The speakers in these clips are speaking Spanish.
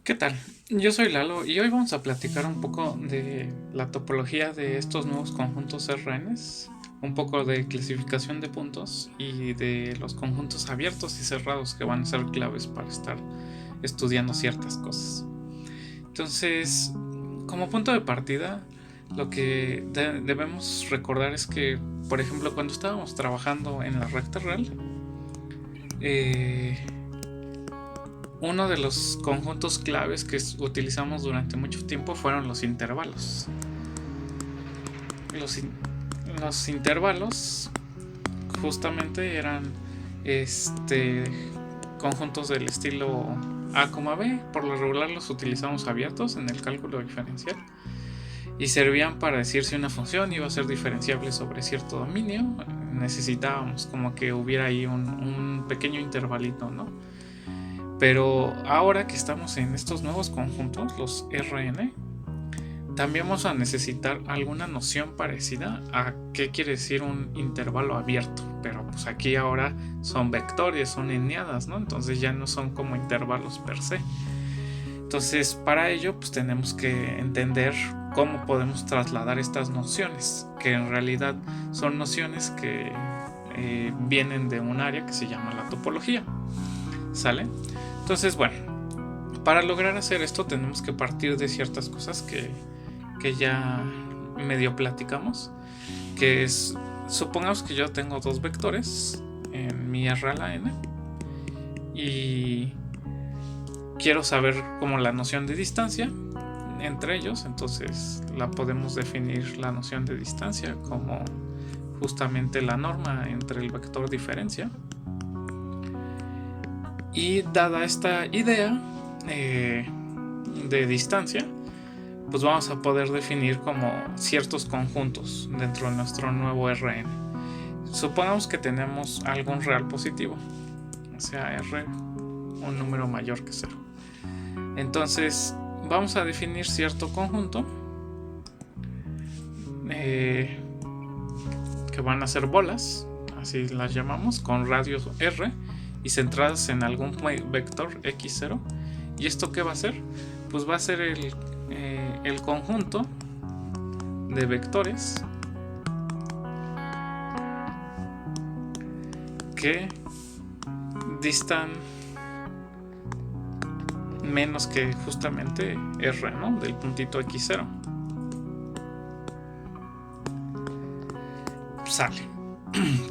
¿Qué tal? Yo soy Lalo y hoy vamos a platicar un poco de la topología de estos nuevos conjuntos RNs, un poco de clasificación de puntos y de los conjuntos abiertos y cerrados que van a ser claves para estar estudiando ciertas cosas. Entonces, como punto de partida, lo que debemos recordar es que, por ejemplo, cuando estábamos trabajando en la recta real, uno de los conjuntos claves que utilizamos durante mucho tiempo fueron los intervalos. Los intervalos justamente eran conjuntos del estilo A, B. Por lo regular los utilizamos abiertos en el cálculo diferencial y servían para decir si una función iba a ser diferenciable sobre cierto dominio. Necesitábamos como que hubiera ahí un pequeño intervalito, ¿no? Pero ahora que estamos en estos nuevos conjuntos, los Rn, también vamos a necesitar alguna noción parecida a qué quiere decir un intervalo abierto. Pero pues aquí ahora son vectores, son eneadas, ¿no? Entonces ya no son como intervalos per se. Entonces para ello pues tenemos que entender cómo podemos trasladar estas nociones, que en realidad son nociones que vienen de un área que se llama la topología. ¿Sale? Entonces, bueno, para lograr hacer esto tenemos que partir de ciertas cosas que ya medio platicamos, que es, supongamos que yo tengo dos vectores en mi R a la n y quiero saber como la noción de distancia entre ellos. Entonces la podemos definir la noción de distancia como justamente la norma entre el vector diferencia. Y dada esta idea de distancia, pues vamos a poder definir como ciertos conjuntos dentro de nuestro nuevo Rn. Supongamos que tenemos algún real positivo, o sea, R un número mayor que 0. Entonces vamos a definir cierto conjunto que van a ser bolas, así las llamamos, con radios R y centradas en algún vector x0. ¿Y esto qué va a ser? Pues va a ser el conjunto de vectores que distan menos que justamente R, ¿no? Del puntito x0. Sale.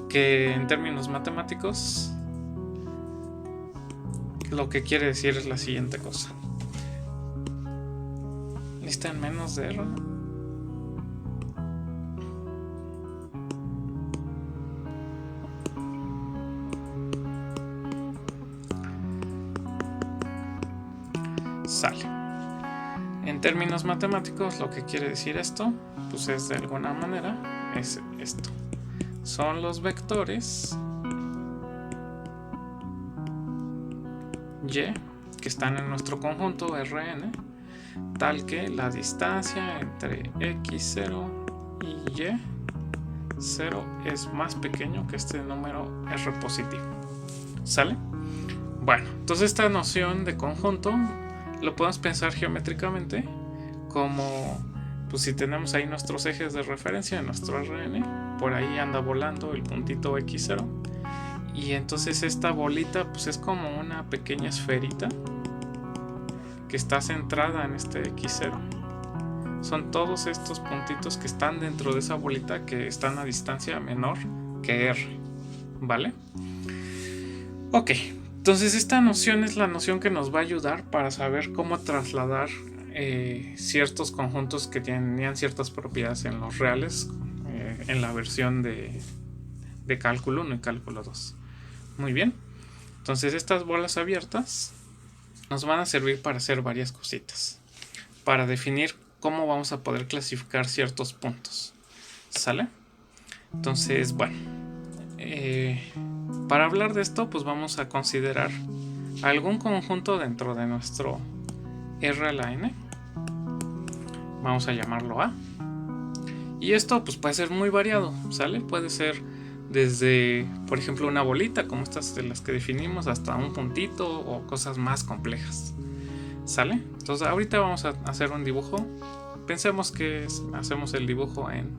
Que en términos matemáticos lo que quiere decir es la siguiente cosa: distan menos de R, sale. En términos matemáticos lo que quiere decir esto pues es, de alguna manera, es esto: son los vectores y que están en nuestro conjunto Rn, tal que la distancia entre x0 y y0 es más pequeño que este número R positivo. ¿Sale? Bueno, entonces esta noción de conjunto lo podemos pensar geométricamente como, pues si tenemos ahí nuestros ejes de referencia en nuestro Rn, por ahí anda volando el puntito x0, y entonces esta bolita pues es como una pequeña esferita que está centrada en este x0. Son todos estos puntitos que están dentro de esa bolita que están a distancia menor que R, ¿vale? Ok, entonces esta noción es la noción que nos va a ayudar para saber cómo trasladar ciertos conjuntos que tenían ciertas propiedades en los reales en la versión de cálculo 1 y cálculo 2. Muy bien, entonces estas bolas abiertas nos van a servir para hacer varias cositas, para definir cómo vamos a poder clasificar ciertos puntos. ¿Sale? Entonces, bueno, para hablar de esto pues vamos a considerar algún conjunto dentro de nuestro R a la n. Vamos a llamarlo A. Y esto pues puede ser muy variado, ¿sale? Puede ser desde, por ejemplo, una bolita como estas de las que definimos, hasta un puntito o cosas más complejas. ¿Sale? Entonces ahorita vamos a hacer un dibujo. Pensemos que hacemos el dibujo en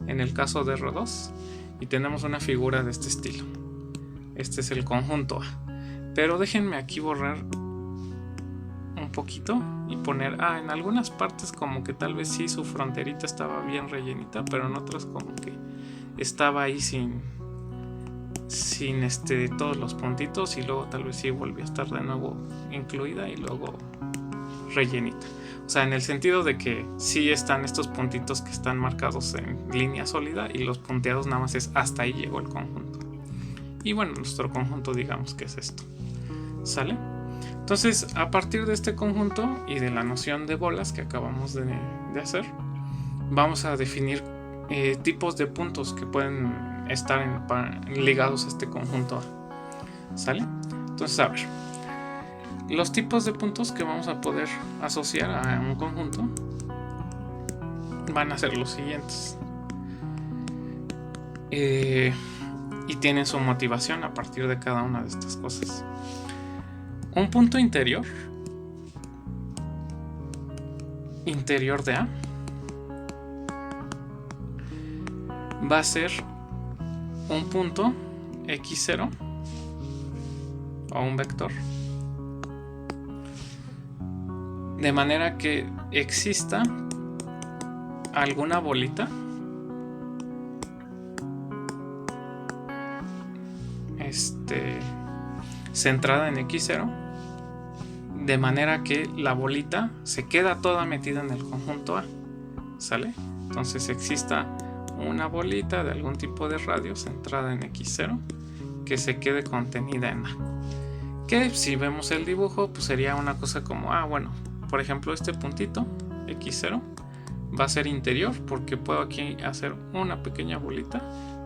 el caso de R2 y tenemos una figura de este estilo. Este es el conjunto A. Pero déjenme aquí borrar un poquito y poner en algunas partes como que tal vez sí su fronterita estaba bien rellenita, pero en otras como que estaba ahí sin todos los puntitos, y luego tal vez sí volvió a estar de nuevo incluida y luego rellenita. O sea, en el sentido de que sí están estos puntitos que están marcados en línea sólida y los punteados nada más es hasta ahí llegó el conjunto. Y bueno, nuestro conjunto digamos que es esto. ¿Sale? Entonces, a partir de este conjunto y de la noción de bolas que acabamos de hacer, vamos a definir tipos de puntos que pueden estar ligados a este conjunto A. ¿Sale? Entonces, a ver, los tipos de puntos que vamos a poder asociar a un conjunto van a ser los siguientes. Y tienen su motivación a partir de cada una de estas cosas. Un punto interior de A va a ser un punto x0 o un vector, de manera que exista alguna bolita centrada en x0, de manera que la bolita se queda toda metida en el conjunto A. ¿Sale? Entonces exista una bolita de algún tipo de radio centrada en x0 que se quede contenida en A. Que si vemos el dibujo, pues sería una cosa como, bueno, por ejemplo, este puntito x0 va a ser interior porque puedo aquí hacer una pequeña bolita,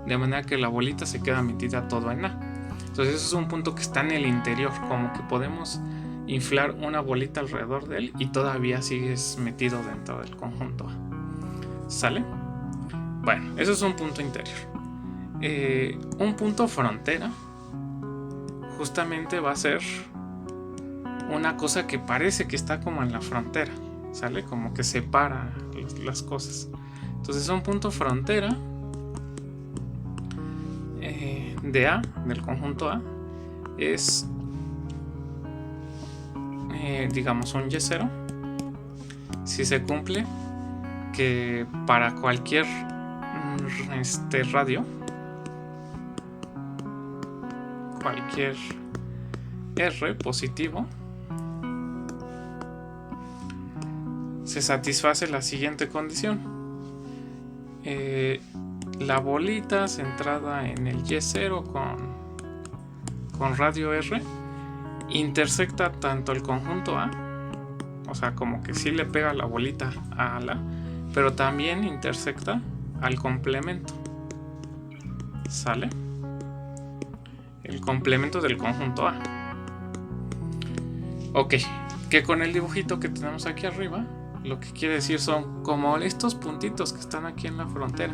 de manera que la bolita se queda metida todo en A. Entonces eso es un punto que está en el interior, como que podemos inflar una bolita alrededor de él y todavía sigues metido dentro del conjunto A. ¿Sale? Bueno, eso es un punto interior. Un punto frontera justamente va a ser una cosa que parece que está como en la frontera, ¿sale? Como que separa las cosas. Entonces un punto frontera de A, del conjunto A, es digamos un Y0 si se cumple que para cualquier radio, cualquier R positivo, se satisface la siguiente condición: la bolita centrada en el Y0 con radio R intersecta tanto el conjunto A, o sea, como que sí le pega la bolita a la, pero también intersecta al complemento. ¿Sale? El complemento del conjunto A. Ok, que con el dibujito que tenemos aquí arriba, lo que quiere decir son como estos puntitos que están aquí en la frontera.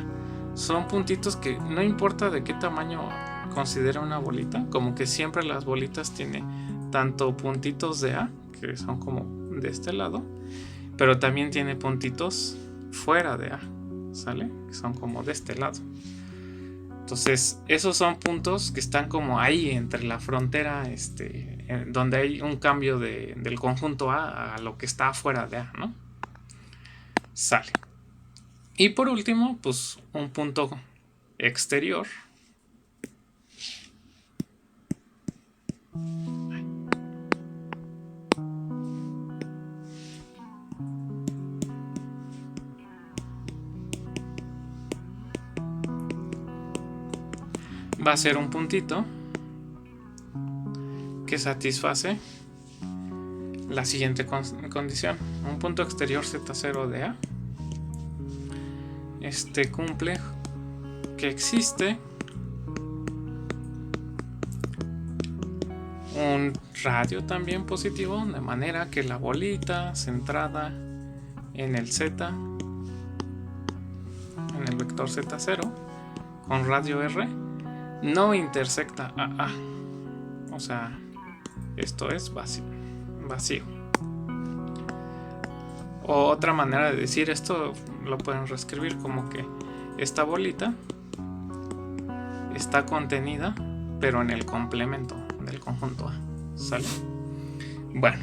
Son puntitos que no importa de qué tamaño considera una bolita, como que siempre las bolitas tienen tanto puntitos de A, que son como de este lado, pero también tiene puntitos fuera de A, ¿sale? Que son como de este lado. Entonces esos son puntos que están como ahí entre la frontera, donde hay un cambio del conjunto A lo que está afuera de A, ¿no? Sale. Y por último, pues un punto exterior va a ser un puntito que satisface la siguiente condición: un punto exterior Z0 de A cumple que existe un radio también positivo, de manera que la bolita centrada en el Z, en el vector Z0 con radio R, no intersecta a A. O sea, esto es vacío. O otra manera de decir esto lo pueden reescribir como que esta bolita está contenida pero en el complemento del conjunto A, ¿sale? Bueno,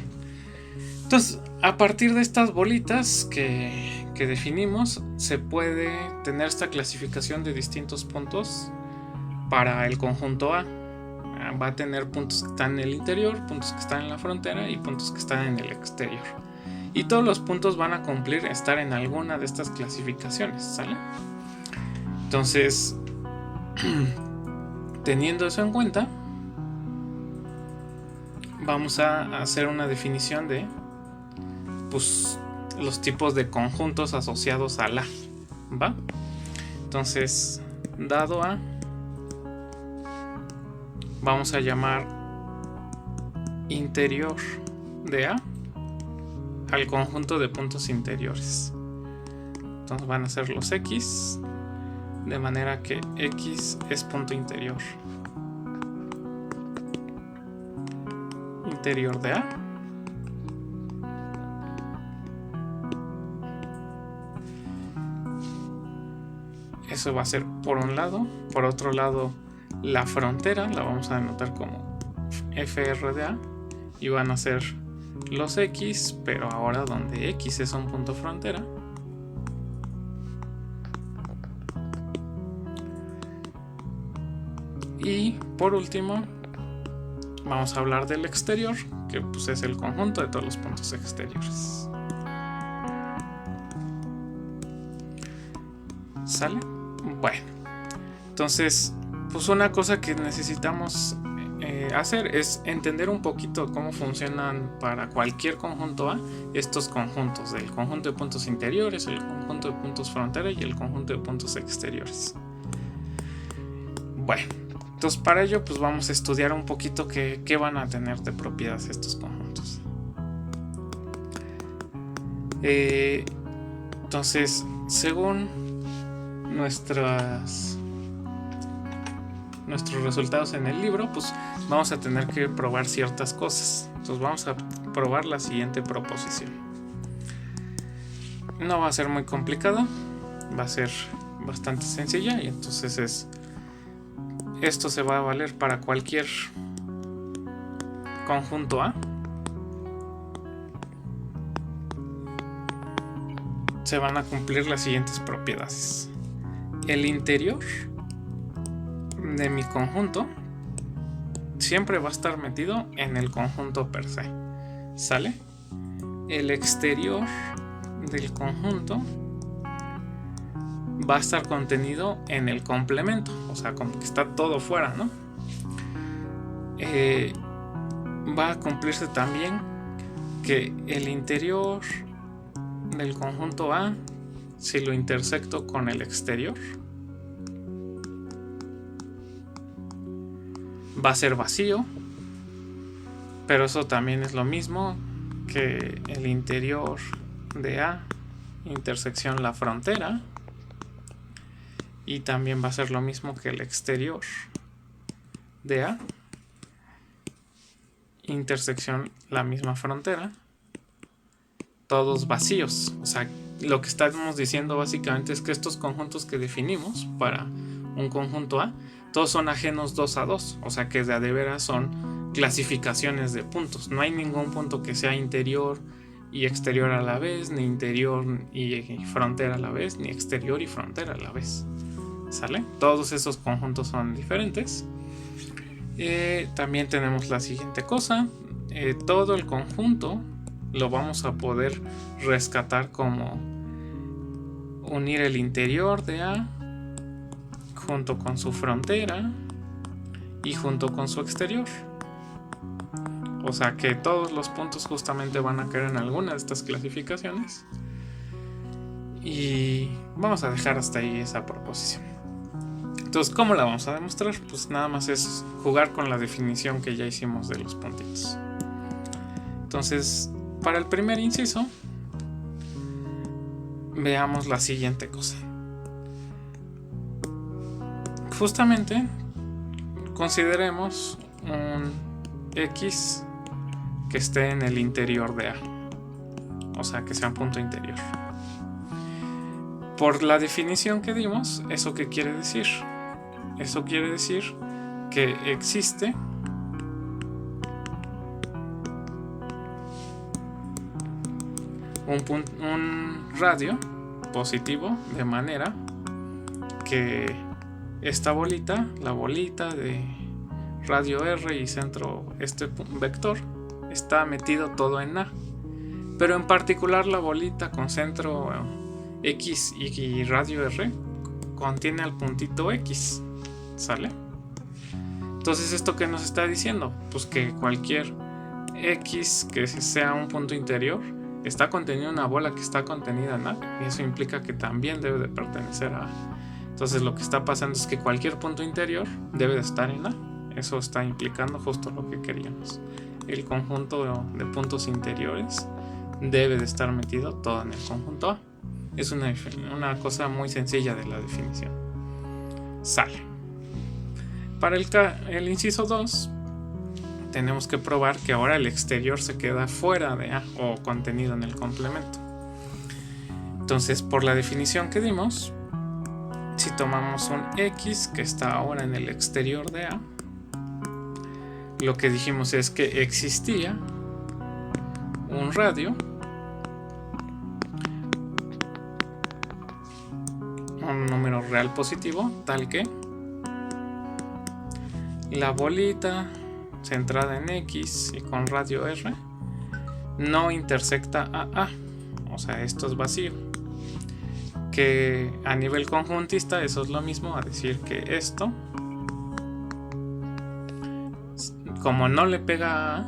entonces a partir de estas bolitas que definimos se puede tener esta clasificación de distintos puntos para el conjunto A. Va a tener puntos que están en el interior, puntos que están en la frontera y puntos que están en el exterior. Y todos los puntos van a cumplir estar en alguna de estas clasificaciones, ¿sale? Entonces, teniendo eso en cuenta, vamos a hacer una definición de pues, los tipos de conjuntos asociados a la, ¿va? Entonces, dado A, vamos a llamar interior de A al conjunto de puntos interiores. Entonces van a ser los X, de manera que X es punto interior. Interior de A. Eso va a ser por un lado. Por otro lado, la frontera la vamos a denotar como FR de A. Y van a ser los X, pero ahora donde X es un punto frontera. Y por último, vamos a hablar del exterior, que pues es el conjunto de todos los puntos exteriores. ¿Sale? Bueno, entonces, pues una cosa que necesitamos hacer es entender un poquito cómo funcionan para cualquier conjunto A estos conjuntos, del conjunto de puntos interiores, el conjunto de puntos frontera y el conjunto de puntos exteriores. Bueno, entonces para ello pues vamos a estudiar un poquito qué van a tener de propiedades estos conjuntos. Entonces, según nuestros resultados en el libro, pues vamos a tener que probar ciertas cosas. Entonces vamos a probar la siguiente proposición. No va a ser muy complicada, va a ser bastante sencilla y entonces esto se va a valer para cualquier conjunto A. Se van a cumplir las siguientes propiedades. El interior de mi conjunto siempre va a estar metido en el conjunto per se, ¿sale? El exterior del conjunto va a estar contenido en el complemento, o sea, como que está todo fuera, ¿no? Va a cumplirse también que el interior del conjunto A, si lo intersecto con el exterior, va a ser vacío, pero eso también es lo mismo que el interior de A intersección la frontera, y también va a ser lo mismo que el exterior de A intersección la misma frontera, todos vacíos. O sea, lo que estamos diciendo básicamente es que estos conjuntos que definimos para un conjunto A, todos son ajenos 2 a 2, o sea que de a de veras son clasificaciones de puntos. No hay ningún punto que sea interior y exterior a la vez, ni interior y frontera a la vez, ni exterior y frontera a la vez. ¿Sale? Todos esos conjuntos son diferentes. También tenemos la siguiente cosa. Todo el conjunto lo vamos a poder rescatar como unir el interior de A junto con su frontera y junto con su exterior. O sea que todos los puntos justamente van a caer en alguna de estas clasificaciones. Y vamos a dejar hasta ahí esa proposición. Entonces, ¿cómo la vamos a demostrar? Pues nada más es jugar con la definición que ya hicimos de los puntitos. Entonces, para el primer inciso, veamos la siguiente cosa. Justamente, consideremos un X que esté en el interior de A. o sea que sea un punto interior. Por la definición que dimos, ¿eso qué quiere decir? Eso quiere decir que existe un radio positivo, de manera que esta bolita, la bolita de radio R y centro vector, está metido todo en A, pero en particular la bolita con centro X y radio R contiene al puntito X, ¿sale? Entonces, ¿esto qué nos está diciendo? Pues que cualquier X que sea un punto interior está contenido en una bola que está contenida en A, y eso implica que también debe de pertenecer a A. Entonces lo que está pasando es que cualquier punto interior debe de estar en A. Eso está implicando justo lo que queríamos. El conjunto de puntos interiores debe de estar metido todo en el conjunto A. Es una cosa muy sencilla de la definición. Sale. Para el inciso 2, tenemos que probar que ahora el exterior se queda fuera de A o contenido en el complemento. Entonces, por la definición que dimos, si tomamos un X que está ahora en el exterior de A, lo que dijimos es que existía un radio, un número real positivo, tal que la bolita centrada en X y con radio R no intersecta a A, o sea, esto es vacío. Que a nivel conjuntista eso es lo mismo a decir que esto, como no le pega a A,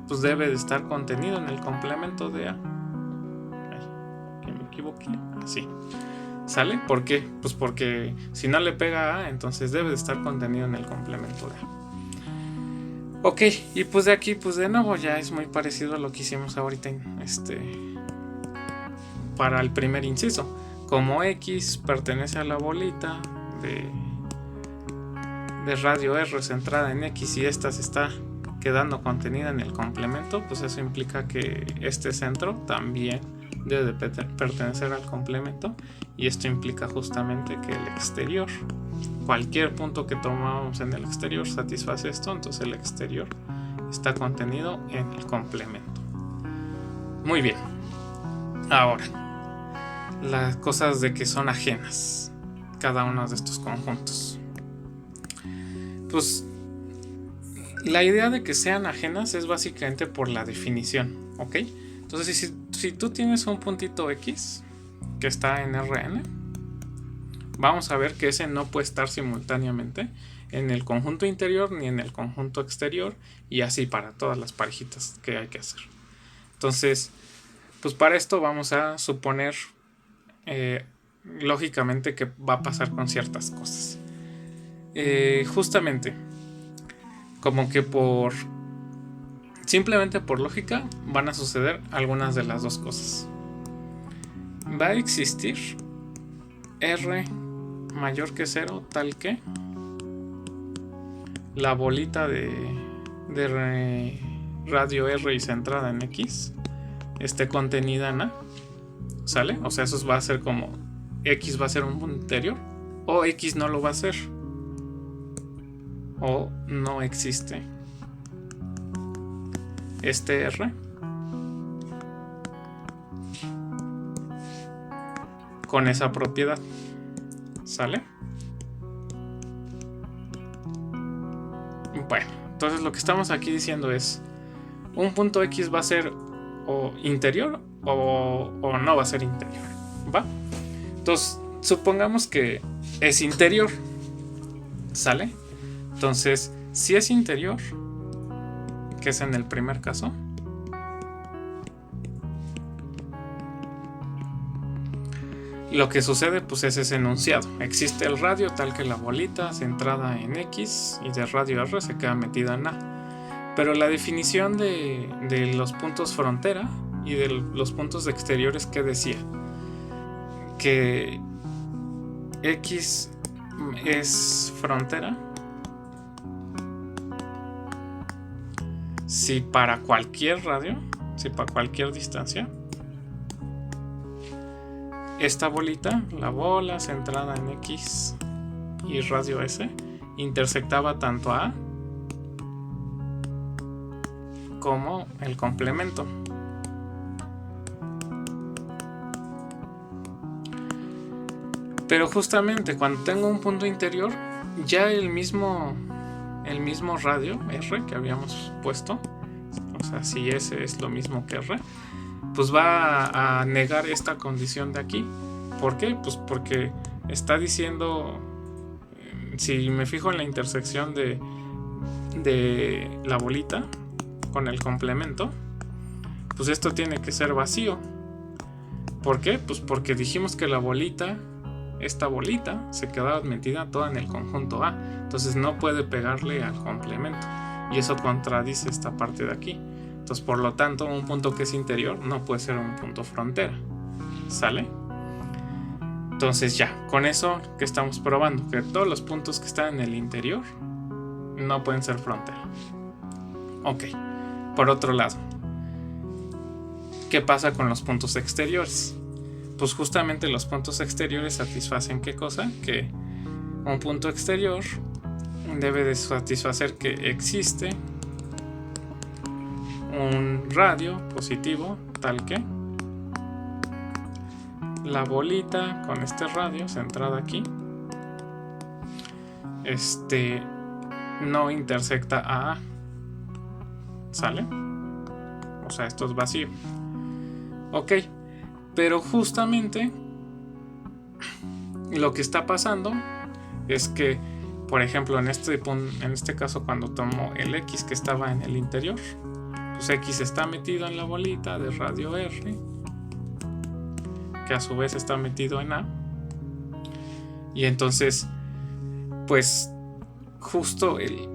pues debe de estar contenido en el complemento de A. Ay, que me equivoqué. Así. ¿Sale? ¿Por qué? Pues porque si no le pega a A, entonces debe de estar contenido en el complemento de A. Ok, y pues de aquí, pues de nuevo ya es muy parecido a lo que hicimos ahorita para el primer inciso. Como X pertenece a la bolita de radio R centrada en X y esta se está quedando contenida en el complemento, pues eso implica que este centro también debe de pertenecer al complemento, y esto implica justamente que el exterior, cualquier punto que tomamos en el exterior satisface esto, entonces el exterior está contenido en el complemento. Muy bien. Ahora, las cosas de que son ajenas cada uno de estos conjuntos. Pues la idea de que sean ajenas es básicamente por la definición, ¿ok? Entonces si tú tienes un puntito X que está en Rn, vamos a ver que ese no puede estar simultáneamente en el conjunto interior ni en el conjunto exterior, y así para todas las parejitas que hay que hacer. Entonces, pues para esto vamos a suponer lógicamente que va a pasar con ciertas cosas. Justamente como que simplemente por lógica van a suceder algunas de las dos cosas. Va a existir R mayor que 0 tal que la bolita de radio R y centrada en X esté contenida en A, ¿sale? O sea, eso va a ser como X va a ser un punto interior, o X no lo va a ser, o no existe este R con esa propiedad, ¿sale? Bueno, entonces lo que estamos aquí diciendo es un punto X va a ser o interior o no va a ser interior, ¿va? Entonces supongamos que es interior, ¿sale? Entonces si es interior, que es en el primer caso, lo que sucede pues es ese enunciado: existe el radio tal que la bolita centrada en X y de radio R se queda metida en A. Pero la definición de los puntos frontera y de los puntos exteriores, que decía que X es frontera si para cualquier radio, si para cualquier distancia esta bolita, la bola centrada en X y radio S, intersectaba tanto a A como el complemento. Pero justamente cuando tengo un punto interior, ya el mismo radio R que habíamos puesto, o sea, si S es lo mismo que R, pues va a negar esta condición de aquí. ¿Por qué? Pues porque está diciendo, si me fijo en la intersección de la bolita con el complemento, pues esto tiene que ser vacío. ¿Por qué? Pues porque dijimos que esta bolita se quedaba metida toda en el conjunto A, entonces no puede pegarle al complemento, y eso contradice esta parte de aquí. Entonces, por lo tanto, un punto que es interior no puede ser un punto frontera. ¿Sale? Entonces ya, con eso que estamos probando, que todos los puntos que están en el interior no pueden ser frontera. Ok, por otro lado, ¿qué pasa con los puntos exteriores? Pues justamente los puntos exteriores satisfacen ¿qué cosa? Que un punto exterior debe de satisfacer que existe un radio positivo tal que la bolita con este radio centrada aquí no intersecta a A. ¿Sale? O sea, esto es vacío. Ok, pero justamente lo que está pasando es que, por ejemplo, en este caso, cuando tomo el X que estaba en el interior, pues X está metido en la bolita de radio R, que a su vez está metido en A, y entonces pues justo el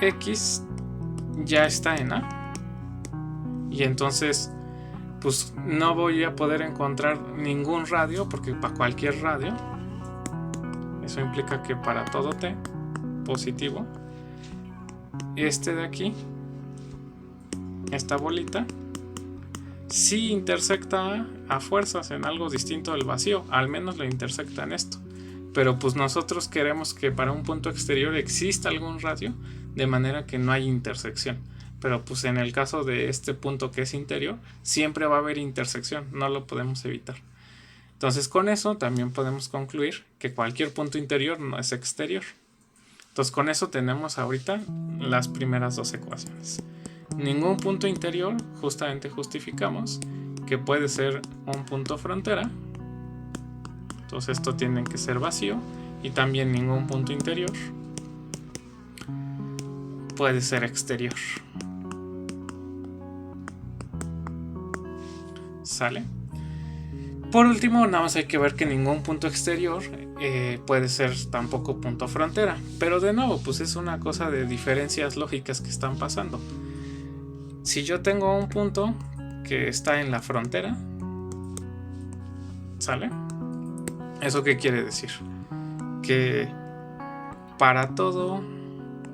X ya está en A, y entonces pues no voy a poder encontrar ningún radio, porque para cualquier radio, eso implica que para todo T positivo, de aquí, esta bolita, sí intersecta a fuerzas en algo distinto del vacío, al menos lo intersecta en esto. Pero pues nosotros queremos que para un punto exterior exista algún radio, de manera que no hay intersección. Pero pues en el caso de este punto que es interior, siempre va a haber intersección, no lo podemos evitar. Entonces con eso también podemos concluir que cualquier punto interior no es exterior. Entonces con eso tenemos ahorita las primeras dos ecuaciones. Ningún punto interior, justamente justificamos que puede ser un punto frontera. Entonces esto tiene que ser vacío, y también ningún punto interior puede ser exterior. ¿Sale? Por último, nada más hay que ver que ningún punto exterior puede ser tampoco punto frontera. Pero de nuevo, pues es una cosa de diferencias lógicas que están pasando. Si yo tengo un punto que está en la frontera, ¿sale? ¿Eso qué quiere decir? Que para todo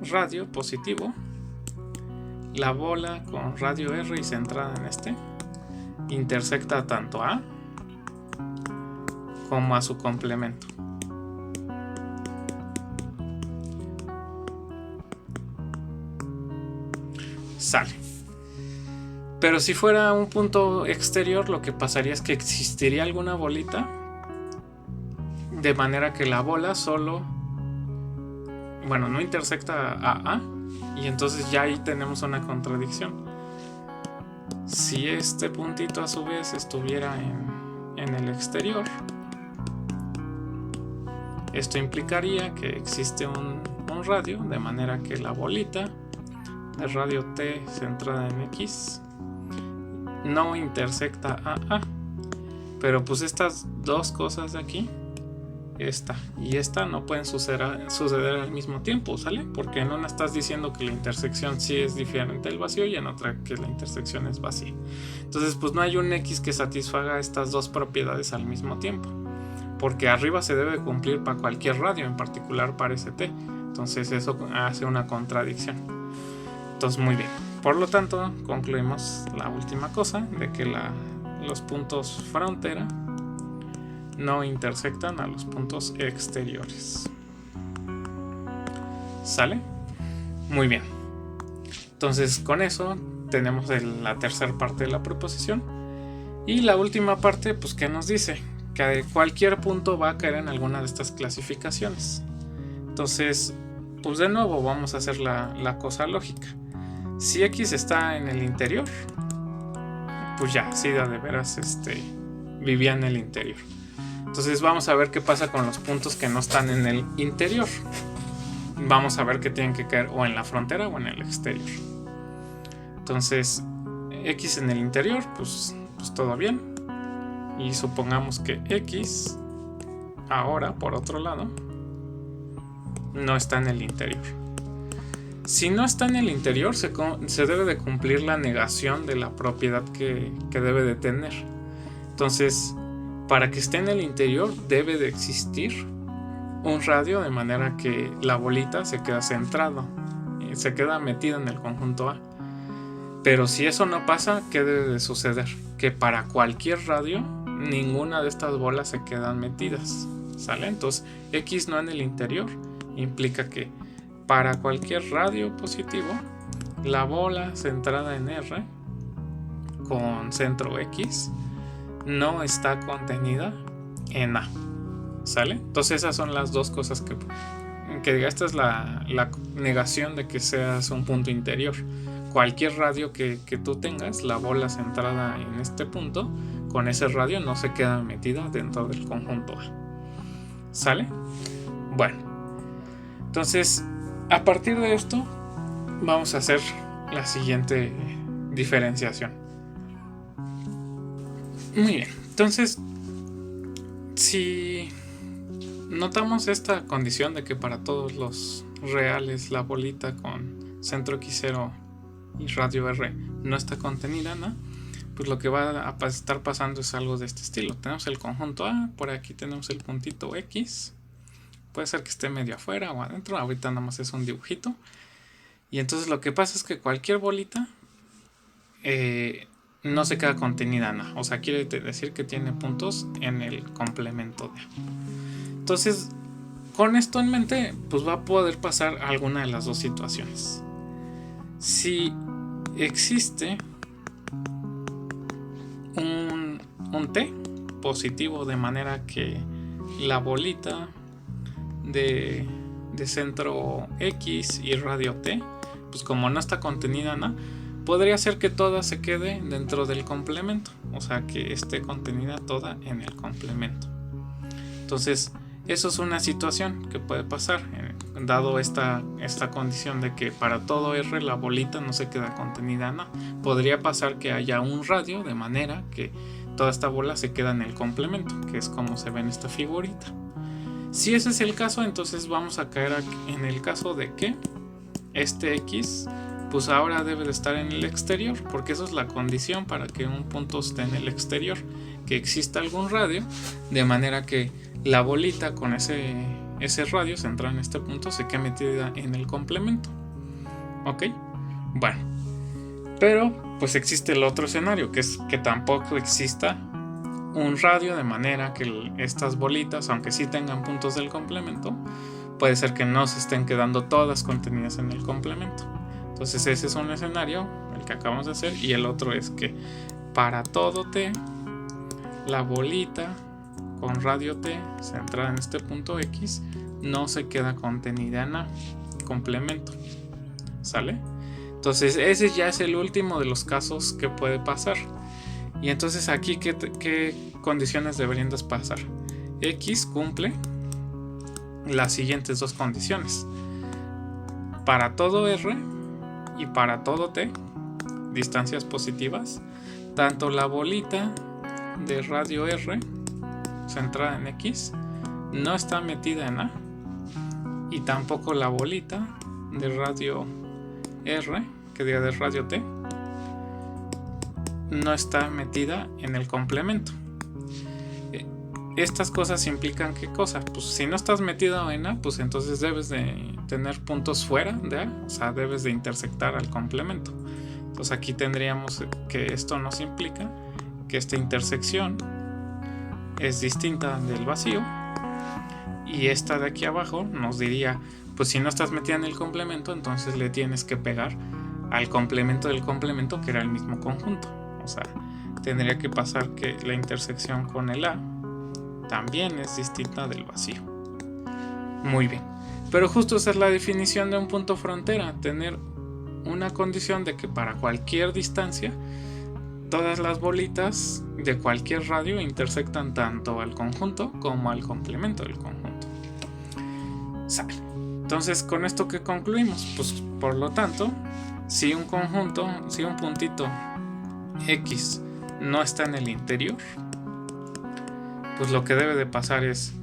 radio positivo, la bola con radio R y centrada en intersecta tanto a como a su complemento. Sale. Pero si fuera un punto exterior, lo que pasaría es que existiría alguna bolita, de manera que la bola no intersecta a A, y entonces ya ahí tenemos una contradicción. Si este puntito a su vez estuviera en el exterior, esto implicaría que existe un radio, de manera que la bolita de radio T centrada en X no intersecta a A. Pero pues estas dos cosas de aquí, esta y esta, no pueden suceder al mismo tiempo, ¿sale? Porque en una estás diciendo que la intersección sí es diferente del vacío, y en otra que la intersección es vacía. Entonces pues no hay un X que satisfaga estas dos propiedades al mismo tiempo, porque arriba se debe cumplir para cualquier radio, en particular para ese T. Entonces eso hace una contradicción. Entonces muy bien. Por lo tanto, concluimos la última cosa, de que los puntos frontera no intersectan a los puntos exteriores. ¿Sale? Muy bien. Entonces con eso tenemos la tercera parte de la proposición. Y la última parte, pues, ¿qué nos dice? Que cualquier punto va a caer en alguna de estas clasificaciones. Entonces, pues de nuevo vamos a hacer la cosa lógica. Si X está en el interior, pues ya, sí, de veras vivía en el interior. Entonces vamos a ver qué pasa con los puntos que no están en el interior. Vamos a ver que tienen que caer o en la frontera o en el exterior. Entonces, X en el interior, pues todo bien. Y supongamos que X ahora, por otro lado, no está en el interior. Si no está en el interior, se debe de cumplir la negación de la propiedad que debe de tener. Entonces, para que esté en el interior debe de existir un radio, de manera que la bolita se queda centrada, se queda metida en el conjunto A. Pero si eso no pasa, ¿qué debe de suceder? Que para cualquier radio, ninguna de estas bolas se quedan metidas, ¿sale? Entonces, X no en el interior implica que para cualquier radio positivo, la bola centrada en R con centro X no está contenida en A, ¿sale? Entonces esas son las dos cosas que diga. Esta es la negación de que seas un punto interior. Cualquier radio que tú tengas, la bola centrada en este punto, con ese radio no se queda metida dentro del conjunto A, ¿sale? Bueno, entonces a partir de esto vamos a hacer la siguiente diferenciación. Muy bien, entonces si notamos esta condición de que para todos los reales la bolita con centro X0 y radio R no está contenida, ¿no? Pues lo que va a estar pasando es algo de este estilo. Tenemos el conjunto A, por aquí tenemos el puntito X. Puede ser que esté medio afuera o adentro, ahorita nada más es un dibujito. Y entonces lo que pasa es que cualquier bolita no se queda contenida en A. O sea, quiere decir que tiene puntos en el complemento de A. Entonces, con esto en mente, pues va a poder pasar alguna de las dos situaciones. Si existe un T positivo, de manera que la bolita de centro X y radio T, pues como no está contenida en A, podría ser que toda se quede dentro del complemento, o sea que esté contenida toda en el complemento. Entonces eso es una situación que puede pasar, dado esta condición de que para todo R la bolita no se queda contenida en A. Podría pasar que haya un radio, de manera que toda esta bola se queda en el complemento, que es como se ve en esta figurita. Si ese es el caso, entonces vamos a caer en el caso de que este X, pues ahora debe de estar en el exterior, porque eso es la condición para que un punto esté en el exterior, que exista algún radio, de manera que la bolita con ese radio centrado en este punto se quede metida en el complemento. ¿Ok? Bueno, pero pues existe el otro escenario, que es que tampoco exista un radio, de manera que estas bolitas, aunque sí tengan puntos del complemento, puede ser que no se estén quedando todas contenidas en el complemento. Entonces ese es un escenario, el que acabamos de hacer, y el otro es que para todo T, la bolita con radio T centrada en este punto X no se queda contenida en A, complemento, ¿sale? Entonces ese ya es el último de los casos que puede pasar. Y entonces aquí, ¿qué condiciones deberían de pasar? X cumple las siguientes dos condiciones. Para todo R y para todo T, distancias positivas, tanto la bolita de radio R centrada en X no está metida en A, y tampoco la bolita de radio R, que diga de radio T, no está metida en el complemento. Estas cosas implican ¿qué cosa? Pues si no estás metido en A, pues entonces debes de tener puntos fuera de A, o sea, debes de intersectar al complemento. Entonces aquí tendríamos que esto nos implica que esta intersección es distinta del vacío, y esta de aquí abajo nos diría, pues si no estás metida en el complemento, entonces le tienes que pegar al complemento del complemento, que era el mismo conjunto. O sea, tendría que pasar que la intersección con el A también es distinta del vacío. Muy bien, pero justo esa es la definición de un punto frontera, tener una condición de que para cualquier distancia todas las bolitas de cualquier radio intersectan tanto al conjunto como al complemento del conjunto. Sale. Entonces, con esto que concluimos, pues por lo tanto, si un conjunto, si un puntito X no está en el interior, pues lo que debe de pasar es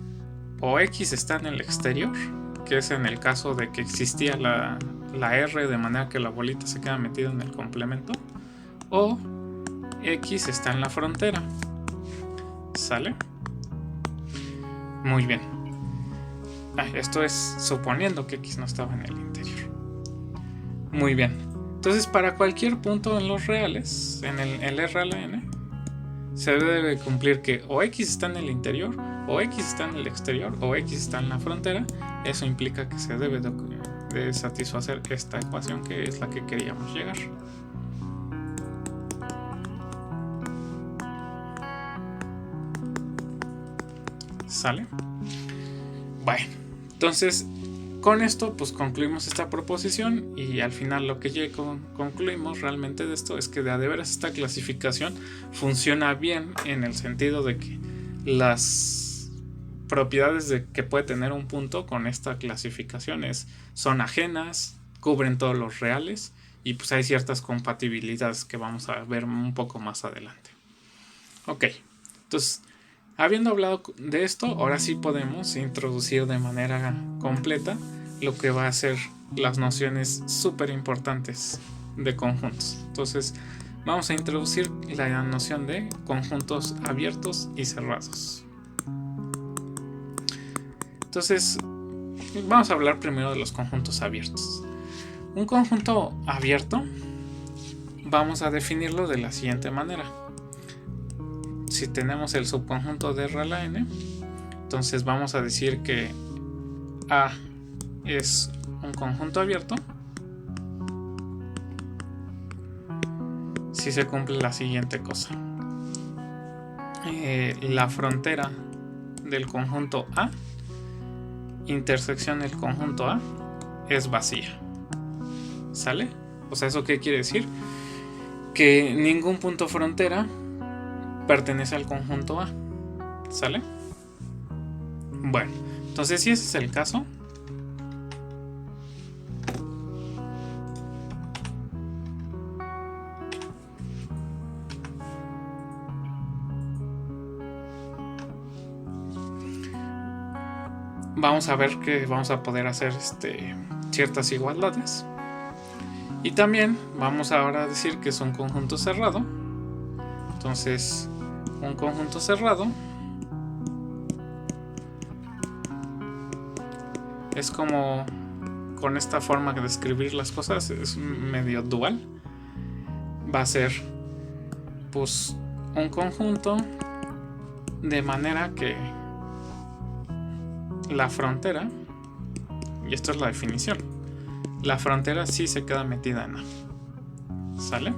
o X está en el exterior, que es en el caso de que existía la R, de manera que la bolita se queda metida en el complemento, o X está en la frontera. ¿Sale? Muy bien. Esto es suponiendo que X no estaba en el interior. Muy bien. Entonces, para cualquier punto en los reales, en el R a la N, se debe cumplir que o X está en el interior, o X está en el exterior, o X está en la frontera. Eso implica que se debe de satisfacer esta ecuación, que es la que queríamos llegar. ¿Sale? Bueno, entonces con esto pues concluimos esta proposición, y al final lo que concluimos realmente de esto es que de a de veras esta clasificación funciona bien, en el sentido de que las propiedades que puede tener un punto con esta clasificación son ajenas, cubren todos los reales, y pues hay ciertas compatibilidades que vamos a ver un poco más adelante. Ok, entonces, habiendo hablado de esto, ahora sí podemos introducir de manera completa lo que va a ser las nociones súper importantes de conjuntos. Entonces, vamos a introducir la noción de conjuntos abiertos y cerrados. Entonces, vamos a hablar primero de los conjuntos abiertos. Un conjunto abierto vamos a definirlo de la siguiente manera. Si tenemos el subconjunto de R a la N, entonces vamos a decir que A es un conjunto abierto si se cumple la siguiente cosa. La frontera del conjunto A, intersección del conjunto A, es vacía. ¿Sale? O sea, ¿eso qué quiere decir? Que ningún punto frontera pertenece al conjunto A. ¿Sale? Bueno, entonces si ese es el caso, vamos a ver que vamos a poder hacer ciertas igualdades, y también vamos ahora a decir que es un conjunto cerrado. Entonces, un conjunto cerrado es como, con esta forma de escribir las cosas, es medio dual. Va a ser pues un conjunto de manera que la frontera, y esto es la definición, la frontera sí se queda metida en A. ¿Sale?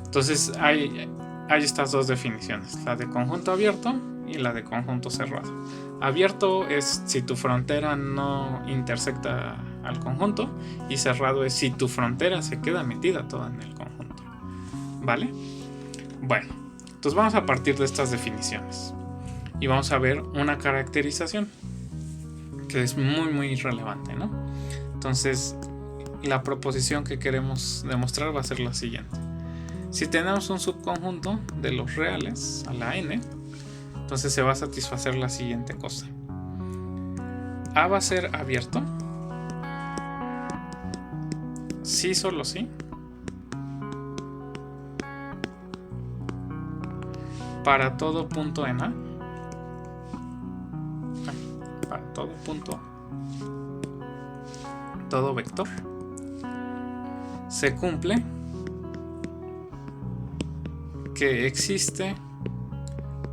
Entonces hay estas dos definiciones, la de conjunto abierto y la de conjunto cerrado. Abierto es si tu frontera no intersecta al conjunto, y cerrado es si tu frontera se queda metida toda en el conjunto. ¿Vale? Bueno, entonces vamos a partir de estas definiciones y vamos a ver una caracterización que es muy muy relevante, ¿no? Entonces, la proposición que queremos demostrar va a ser la siguiente. Si tenemos un subconjunto de los reales a la n, entonces se va a satisfacer la siguiente cosa. A va a ser abierto sí, solo sí, para todo punto en A, para todo punto, todo vector, se cumple que existe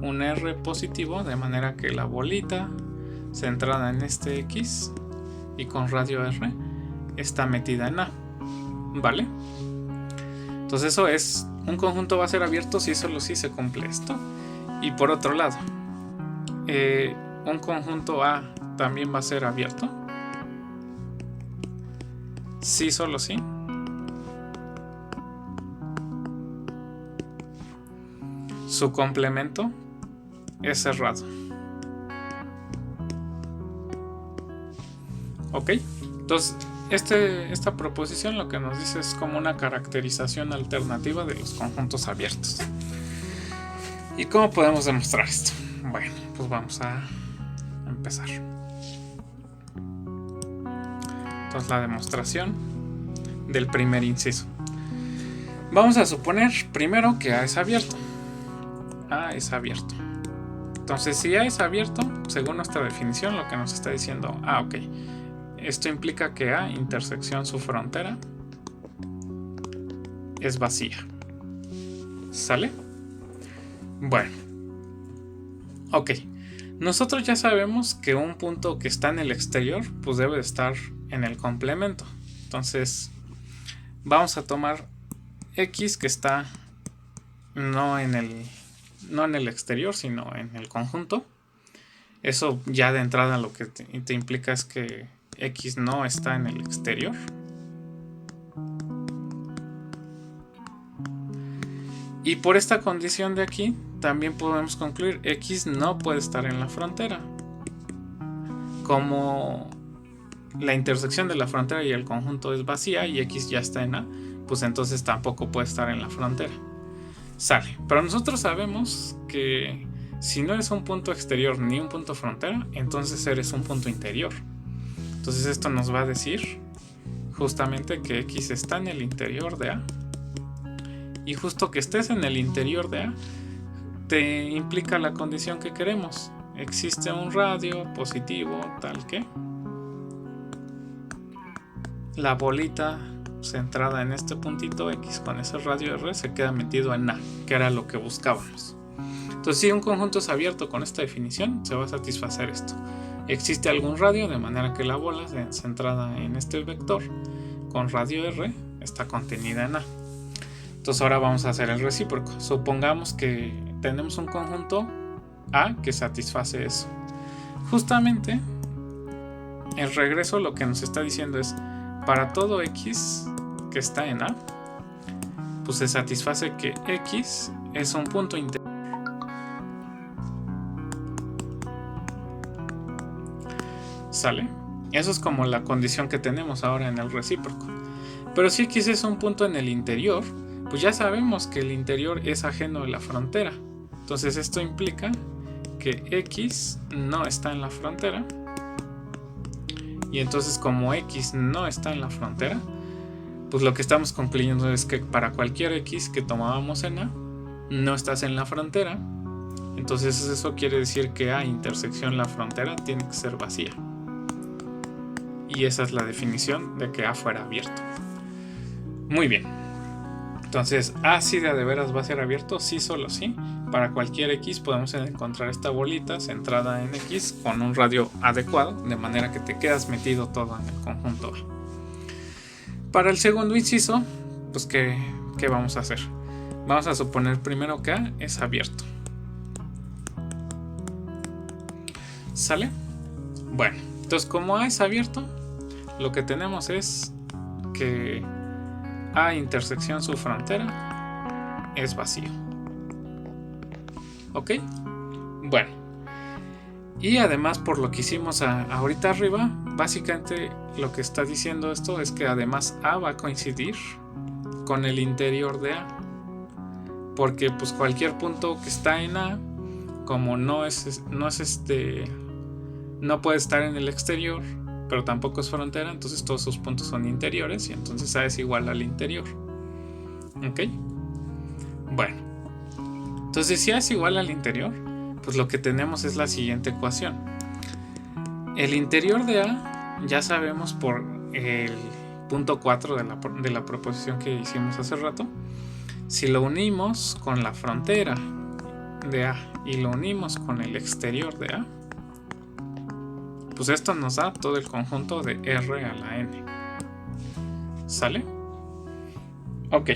un R positivo, de manera que la bolita centrada en este X y con radio R está metida en A, ¿vale? Entonces eso es, un conjunto va a ser abierto si solo si se cumple esto. Y por otro lado, un conjunto A también va a ser abierto si solo si su complemento es cerrado. Ok, entonces esta proposición lo que nos dice es como una caracterización alternativa de los conjuntos abiertos. ¿Y cómo podemos demostrar esto? Bueno, pues vamos a empezar. Entonces la demostración del primer inciso. Vamos a suponer primero que A es abierto. A es abierto. Entonces si A es abierto, según nuestra definición, lo que nos está diciendo, ok, esto implica que A, intersección su frontera, es vacía. ¿Sale? Bueno. Ok. Nosotros ya sabemos que un punto que está en el exterior, pues debe de estar en el complemento. Entonces, vamos a tomar X que está no en el exterior, sino en el conjunto. Eso ya de entrada lo que te implica es que X no está en el exterior. Y por esta condición de aquí, también podemos concluir X no puede estar en la frontera. Como la intersección de la frontera y el conjunto es vacía y X ya está en A, pues entonces tampoco puede estar en la frontera. Sale. Pero nosotros sabemos que si no eres un punto exterior ni un punto frontera, entonces eres un punto interior. Entonces esto nos va a decir justamente que X está en el interior de A. Y justo que estés en el interior de A te implica la condición que queremos. Existe un radio positivo tal que la bolita centrada en este puntito X con ese radio R se queda metido en A, que era lo que buscábamos. Entonces si un conjunto es abierto con esta definición, se va a satisfacer esto. Existe algún radio de manera que la bola centrada en este vector con radio R está contenida en A. Entonces ahora vamos a hacer el recíproco. Supongamos que tenemos un conjunto A que satisface eso. Justamente el regreso lo que nos está diciendo es para todo X que está en A, pues se satisface que X es un punto interior. ¿Sale? Eso es como la condición que tenemos ahora en el recíproco. Pero si X es un punto en el interior, pues ya sabemos que el interior es ajeno a la frontera. Entonces esto implica que X no está en la frontera. Y entonces como X no está en la frontera, pues lo que estamos concluyendo es que para cualquier X que tomábamos en A, no estás en la frontera. Entonces eso quiere decir que A intersección la frontera tiene que ser vacía. Y esa es la definición de que A fuera abierto. Muy bien. Entonces, A sí de veras va a ser abierto, sí solo sí. Para cualquier X podemos encontrar esta bolita centrada en X con un radio adecuado, de manera que te quedas metido todo en el conjunto A. Para el segundo inciso, pues ¿qué vamos a hacer? Vamos a suponer primero que A es abierto. ¿Sale? Bueno, entonces como A es abierto, lo que tenemos es que A intersección su frontera es vacío. ¿Ok? Bueno. Y además por lo que hicimos ahorita arriba, básicamente lo que está diciendo esto es que además A va a coincidir con el interior de A. Porque pues cualquier punto que está en A, como no puede estar en el exterior, pero tampoco es frontera, entonces todos sus puntos son interiores y entonces A es igual al interior. ¿Ok? Bueno, entonces si A es igual al interior, pues lo que tenemos es la siguiente ecuación. El interior de A ya sabemos por el punto 4 de la proposición que hicimos hace rato. Si lo unimos con la frontera de A y lo unimos con el exterior de A, pues esto nos da todo el conjunto de R a la N. ¿Sale? Ok.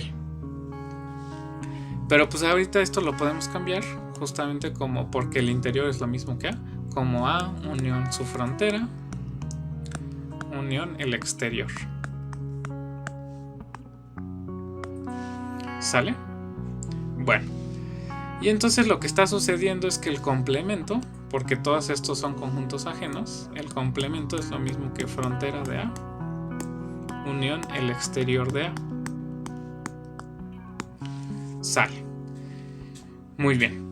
Pero pues ahorita esto lo podemos cambiar justamente como porque el interior es lo mismo que A, como A unión su frontera unión el exterior. ¿Sale? Bueno. Y entonces lo que está sucediendo es que el complemento, porque todos estos son conjuntos ajenos, el complemento es lo mismo que frontera de A unión el exterior de A. Sale. Muy bien.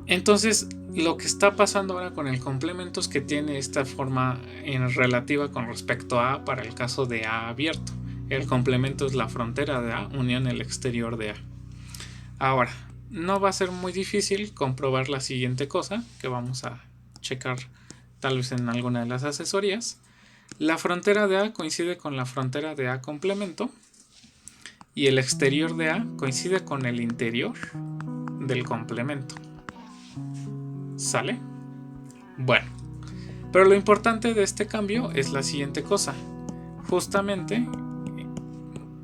Entonces lo que está pasando ahora con el complemento es que tiene esta forma en relativa con respecto a A para el caso de A abierto. El complemento es la frontera de A unión el exterior de A. Ahora, no va a ser muy difícil comprobar la siguiente cosa que vamos a checar tal vez en alguna de las asesorías. La frontera de A coincide con la frontera de A complemento y el exterior de A coincide con el interior del complemento. ¿Sale? Bueno, pero lo importante de este cambio es la siguiente cosa. Justamente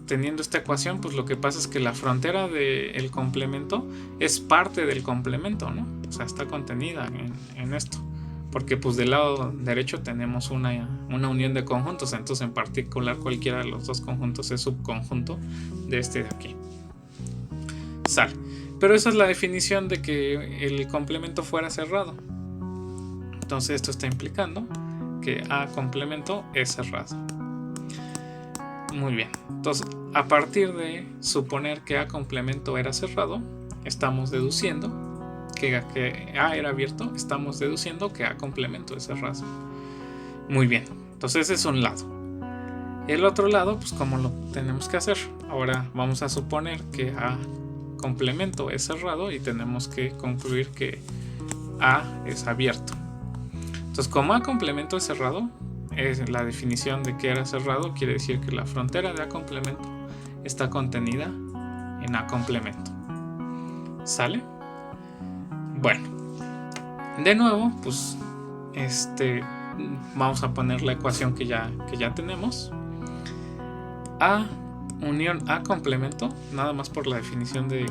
teniendo esta ecuación, pues lo que pasa es que la frontera del complemento es parte del complemento, ¿no? O sea, está contenida en esto. Porque pues del lado derecho tenemos una unión de conjuntos, entonces en particular cualquiera de los dos conjuntos es subconjunto de este de aquí. Sale. Pero esa es la definición de que el complemento fuera cerrado. Entonces esto está implicando que A complemento es cerrado. Muy bien. Entonces, a partir de suponer que A complemento era cerrado, estamos deduciendo que A era abierto, estamos deduciendo que A complemento es cerrado. Muy bien. Entonces ese es un lado. El otro lado, pues ¿cómo lo tenemos que hacer? Ahora vamos a suponer que A complemento es cerrado y tenemos que concluir que A es abierto. Entonces, como A complemento es cerrado, es la definición de que era cerrado, quiere decir que la frontera de A complemento está contenida en A complemento. ¿Sale? Bueno, de nuevo, pues vamos a poner la ecuación que ya tenemos. A unión A complemento, nada más por la definición de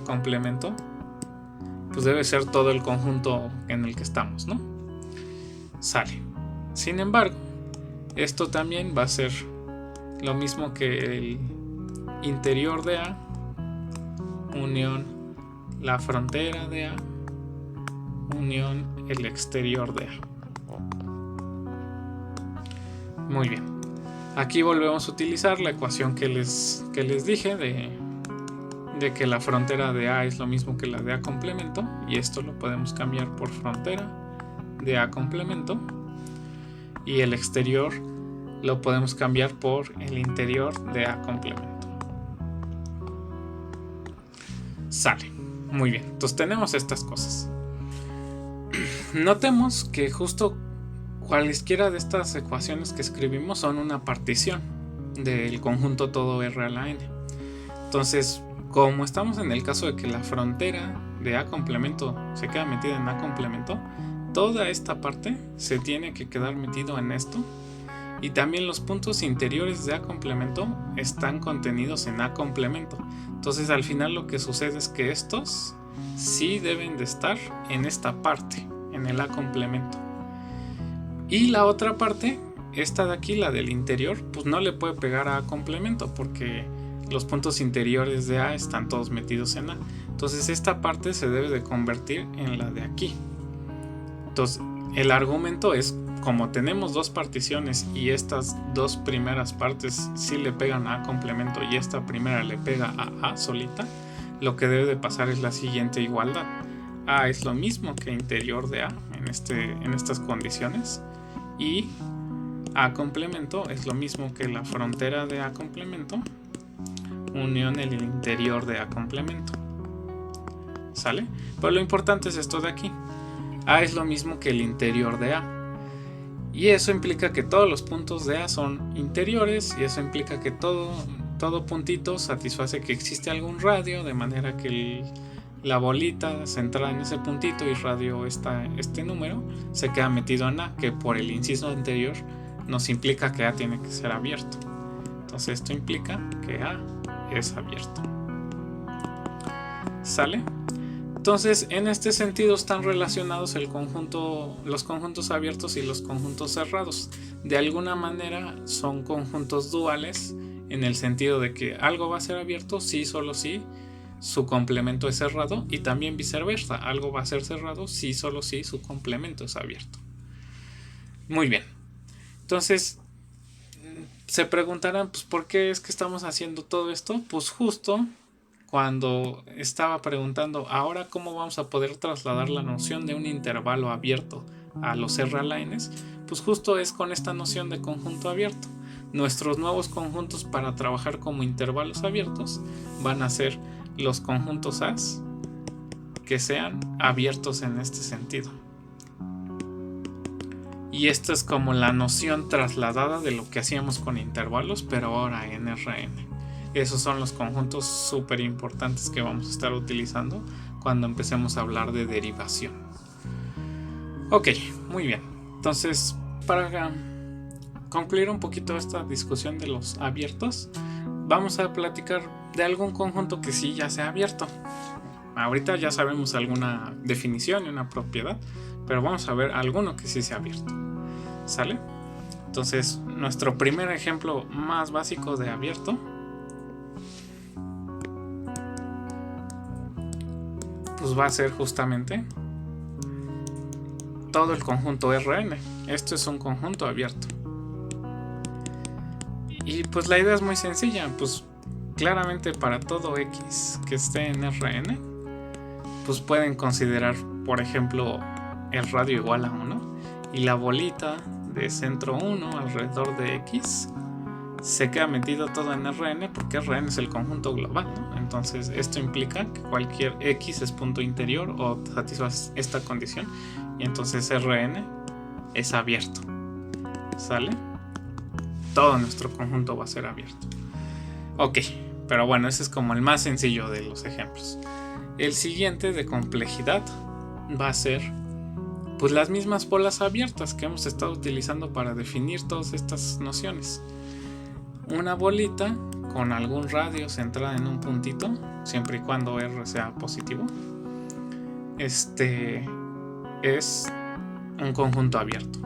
complemento, pues debe ser todo el conjunto en el que estamos, ¿no? Sale. Sin embargo, esto también va a ser lo mismo que el interior de A unión la frontera de A unión el exterior de A. Muy bien. Aquí volvemos a utilizar la ecuación que les dije de que la frontera de A es lo mismo que la de A complemento, y esto lo podemos cambiar por frontera de A complemento, y el exterior lo podemos cambiar por el interior de A complemento. Sale. Muy bien. Entonces tenemos estas cosas. Notemos que justo cualesquiera de estas ecuaciones que escribimos son una partición del conjunto todo R a la N. Entonces, como estamos en el caso de que la frontera de A complemento se queda metida en A complemento, toda esta parte se tiene que quedar metido en esto, y también los puntos interiores de A complemento están contenidos en A complemento. Entonces al final lo que sucede es que estos sí deben de estar en esta parte, en el A complemento. Y la otra parte, esta de aquí, la del interior, pues no le puede pegar a A complemento porque los puntos interiores de A están todos metidos en A. Entonces esta parte se debe de convertir en la de aquí. Entonces el argumento es, como tenemos dos particiones y estas dos primeras partes sí le pegan a A complemento y esta primera le pega a A solita, lo que debe de pasar es la siguiente igualdad. A es lo mismo que interior de A en estas condiciones, y A complemento es lo mismo que la frontera de A complemento unión el interior de A complemento. ¿Sale? Pero lo importante es esto de aquí. A es lo mismo que el interior de A. Y eso implica que todos los puntos de A son interiores, y eso implica que todo puntito satisface que existe algún radio, de manera que la bolita centrada en ese puntito y radio este número se queda metido en A, que por el inciso anterior nos implica que A tiene que ser abierto. Entonces esto implica que A es abierto. ¿Sale? Entonces, en este sentido están relacionados los conjuntos abiertos y los conjuntos cerrados. De alguna manera son conjuntos duales en el sentido de que algo va a ser abierto si solo si su complemento es cerrado, y también viceversa, algo va a ser cerrado si solo si su complemento es abierto. Muy bien. Entonces, se preguntarán, pues, ¿por qué es que estamos haciendo todo esto? Pues justo cuando estaba preguntando, ahora cómo vamos a poder trasladar la noción de un intervalo abierto a los R-lines, pues justo es con esta noción de conjunto abierto. Nuestros nuevos conjuntos para trabajar como intervalos abiertos van a ser los conjuntos As que sean abiertos en este sentido. Y esta es como la noción trasladada de lo que hacíamos con intervalos, pero ahora en Rn. Esos son los conjuntos súper importantes que vamos a estar utilizando cuando empecemos a hablar de derivación. Ok, muy bien. Entonces, para concluir un poquito esta discusión de los abiertos, vamos a platicar de algún conjunto que sí ya sea abierto. Ahorita ya sabemos alguna definición y una propiedad, pero vamos a ver alguno que sí sea abierto. ¿Sale? Entonces, nuestro primer ejemplo más básico de abierto pues va a ser justamente todo el conjunto Rn. Esto es un conjunto abierto. Y pues la idea es muy sencilla, pues claramente para todo X que esté en Rn, pues pueden considerar, por ejemplo, el radio igual a 1 y la bolita de centro 1 alrededor de X se queda metido todo en Rn, porque Rn es el conjunto global, ¿no? Entonces esto implica que cualquier X es punto interior o satisface esta condición, y entonces Rn es abierto. ¿Sale? Todo nuestro conjunto va a ser abierto. Ok, pero bueno, ese es como el más sencillo de los ejemplos. El siguiente de complejidad va a ser pues las mismas bolas abiertas que hemos estado utilizando para definir todas estas nociones. Una bolita con algún radio centrada en un puntito, siempre y cuando R sea positivo, es un conjunto abierto.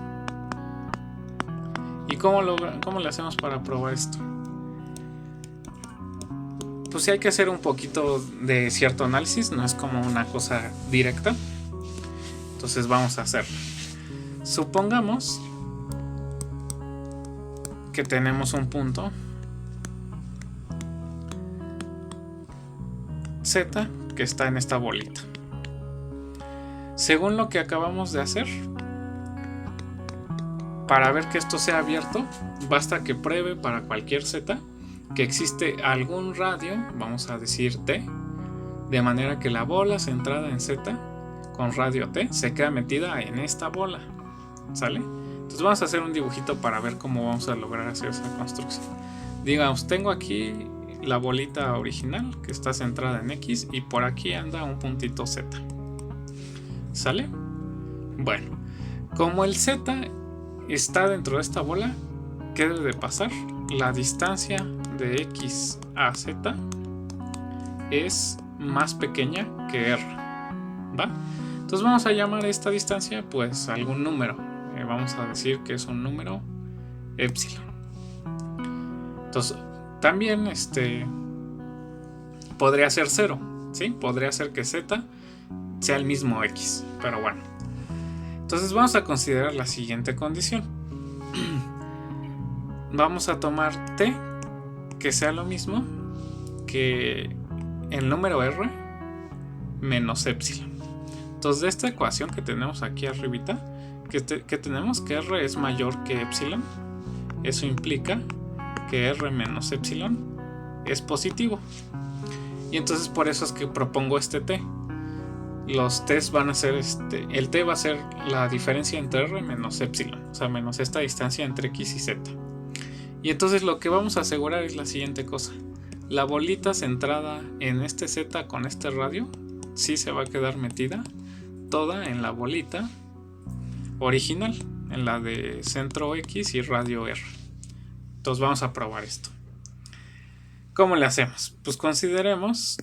¿Y cómo le hacemos para probar esto? Pues sí hay que hacer un poquito de cierto análisis, no es como una cosa directa. Entonces vamos a hacerlo. Supongamos que tenemos un punto Z que está en esta bolita. Según lo que acabamos de hacer, para ver que esto sea abierto, basta que pruebe para cualquier Z que existe algún radio, vamos a decir T, de manera que la bola centrada en Z con radio T se queda metida en esta bola. ¿Sale? Entonces vamos a hacer un dibujito para ver cómo vamos a lograr hacer esa construcción. Digamos, tengo aquí la bolita original que está centrada en X y por aquí anda un puntito Z. ¿Sale? Bueno, como el Z está dentro de esta bola, ¿qué debe de pasar? La distancia de X a Z es más pequeña que R. ¿Va? Entonces vamos a llamar a esta distancia pues algún número. Vamos a decir que es un número epsilon. Entonces también podría ser 0, ¿sí? Podría ser que Z sea el mismo X, pero bueno. Entonces vamos a considerar la siguiente condición. Vamos a tomar T que sea lo mismo que el número R menos epsilon. Entonces de esta ecuación que tenemos aquí arribita, que tenemos que R es mayor que epsilon, eso implica que R menos epsilon es positivo. Y entonces por eso es que propongo este T. Los T's van a ser el T va a ser la diferencia entre R menos epsilon, o sea, menos esta distancia entre X y Z. Y entonces lo que vamos a asegurar es la siguiente cosa. La bolita centrada en este Z con este radio sí se va a quedar metida toda en la bolita original, en la de centro X y radio R. Entonces vamos a probar esto. ¿Cómo le hacemos? Pues consideremos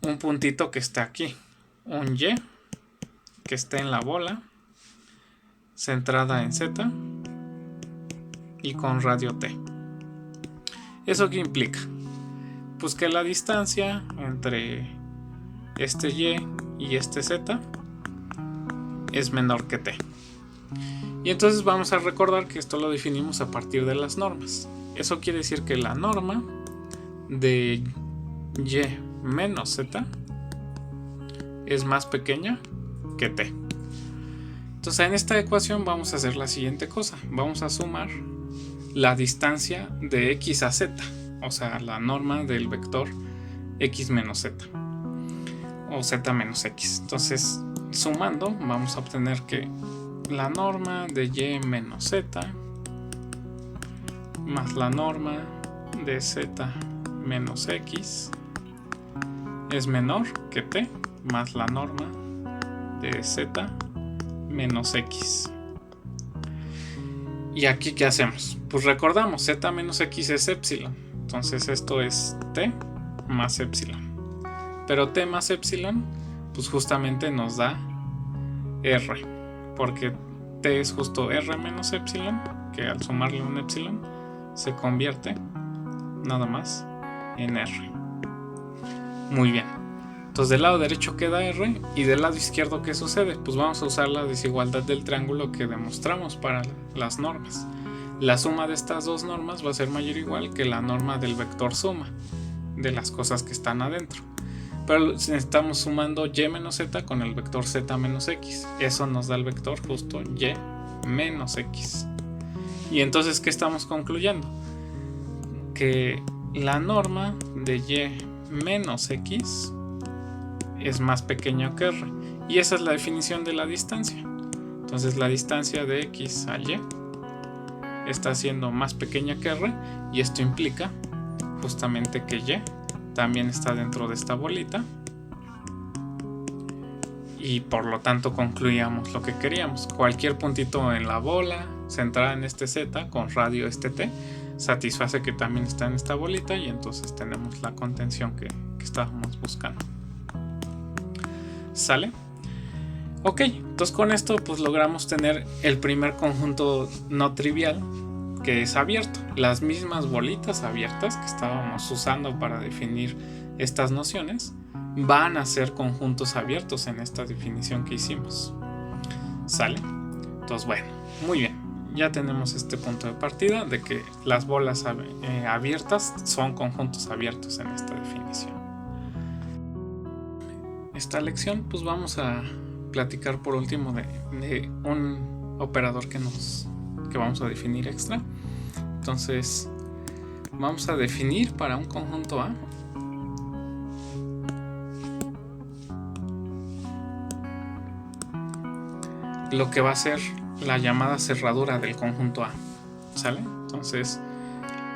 un puntito que está aquí, un Y que esté en la bola, centrada en Z y con radio T. ¿Eso qué implica? Pues que la distancia entre este Y este Z es menor que T. Y entonces vamos a recordar que esto lo definimos a partir de las normas. Eso quiere decir que la norma de Y menos Z es más pequeña que T. Entonces en esta ecuación vamos a hacer la siguiente cosa. Vamos a sumar la distancia de X a Z, o sea, la norma del vector X menos Z o Z menos X. Entonces, sumando, vamos a obtener que la norma de Y menos Z más la norma de Z menos X es menor que T más la norma de Z menos X. ¿Y aquí qué hacemos? Pues recordamos, Z menos X es epsilon. Entonces esto es T más epsilon. Pero T más epsilon, pues justamente nos da R. Porque T es justo R menos epsilon, que al sumarle un epsilon se convierte nada más en R. Muy bien. Entonces del lado derecho queda R y del lado izquierdo ¿qué sucede? Pues vamos a usar la desigualdad del triángulo que demostramos para las normas. La suma de estas dos normas va a ser mayor o igual que la norma del vector suma de las cosas que están adentro. Pero estamos sumando Y menos Z con el vector Z menos X. Eso nos da el vector justo Y menos X. Y entonces ¿qué estamos concluyendo? Que la norma de Y menos X es más pequeño que R. Y esa es la definición de la distancia. Entonces la distancia de X a Y está siendo más pequeña que R. Y esto implica justamente que Y también está dentro de esta bolita. Y por lo tanto concluíamos lo que queríamos. Cualquier puntito en la bola centrada en este Z con radio este T satisface que también está en esta bolita. Y entonces tenemos la contención que estábamos buscando. ¿Sale? Ok, entonces con esto pues logramos tener el primer conjunto no trivial, que es abierto. Las mismas bolitas abiertas que estábamos usando para definir estas nociones van a ser conjuntos abiertos en esta definición que hicimos. ¿Sale? Entonces bueno, muy bien. Ya tenemos este punto de partida de que las bolas abiertas son conjuntos abiertos en esta definición. Esta lección pues vamos a platicar por último de un operador que vamos a definir extra. Entonces vamos a definir para un conjunto A lo que va a ser la llamada cerradura del conjunto A. ¿Sale? Entonces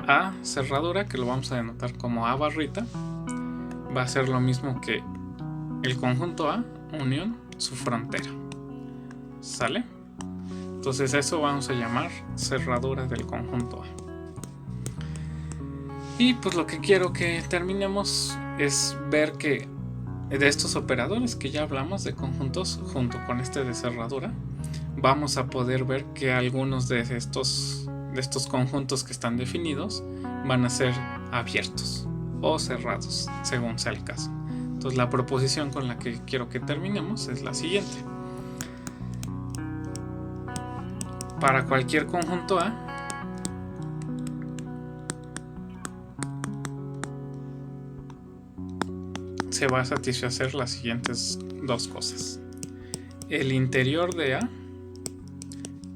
A cerradura, que lo vamos a denotar como A barrita, va a ser lo mismo que el conjunto A unión su frontera. ¿Sale? Entonces eso vamos a llamar cerradura del conjunto A. Y pues lo que quiero que terminemos es ver que de estos operadores que ya hablamos de conjuntos, junto con este de cerradura, vamos a poder ver que algunos de estos conjuntos que están definidos van a ser abiertos o cerrados, según sea el caso. Entonces la proposición con la que quiero que terminemos es la siguiente. Para cualquier conjunto A, se va a satisfacer las siguientes dos cosas. El interior de A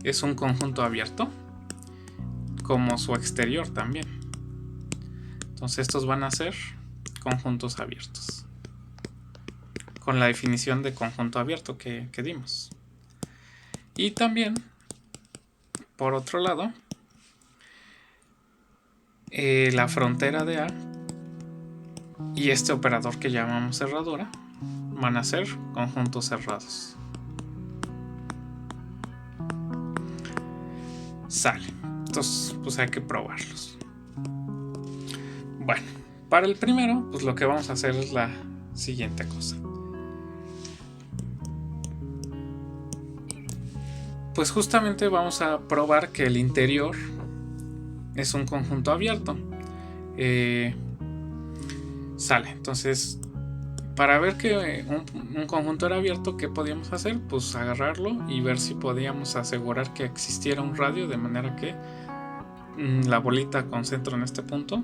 es un conjunto abierto, como su exterior también. Entonces estos van a ser conjuntos abiertos, con la definición de conjunto abierto que dimos. Y también, por otro lado, la frontera de A y este operador que llamamos cerradura van a ser conjuntos cerrados. Sale. Entonces pues hay que probarlos. Bueno, para el primero pues lo que vamos a hacer es la siguiente cosa. Pues justamente vamos a probar que el interior es un conjunto abierto. Sale. Entonces, para ver que un conjunto era abierto, ¿qué podíamos hacer? Pues agarrarlo y ver si podíamos asegurar que existiera un radio, de manera que la bolita con centro en este punto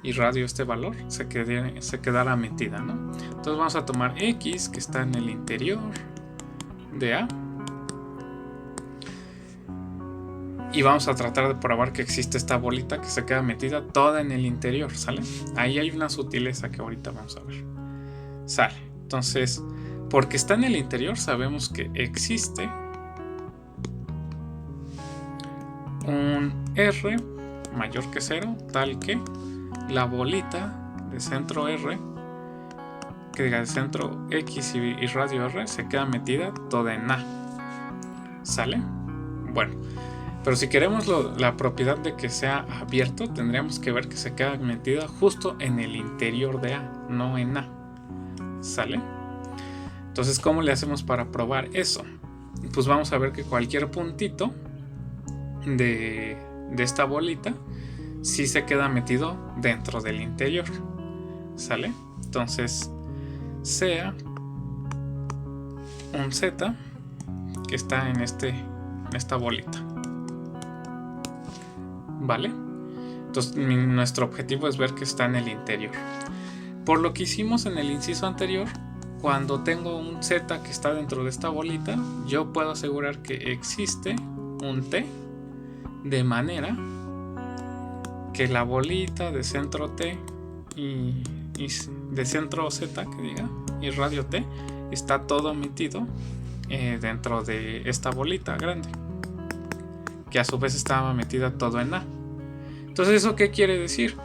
y radio este valor se quedara metida, ¿no? Entonces vamos a tomar X, que está en el interior de A, y vamos a tratar de probar que existe esta bolita que se queda metida toda en el interior, ¿sale? Ahí hay una sutileza que ahorita vamos a ver. Sale. Entonces, porque está en el interior, sabemos que existe un R mayor que 0, tal que la bolita de centro R, que diga de centro X y radio R, se queda metida toda en A. ¿Sale? Bueno. Pero si queremos la propiedad de que sea abierto, tendríamos que ver que se queda metida justo en el interior de A, no en A. ¿Sale? Entonces, ¿cómo le hacemos para probar eso? Pues vamos a ver que cualquier puntito de esta bolita sí se queda metido dentro del interior. ¿Sale? Entonces, sea un Z que está en esta bolita. ¿Vale? Entonces nuestro objetivo es ver que está en el interior. Por lo que hicimos en el inciso anterior, cuando tengo un Z que está dentro de esta bolita, yo puedo asegurar que existe un T, de manera que la bolita de centro T y de centro Z, que diga, y radio T, está todo metido dentro de esta bolita grande, que a su vez estaba metida todo en A. Entonces, ¿eso qué quiere decir?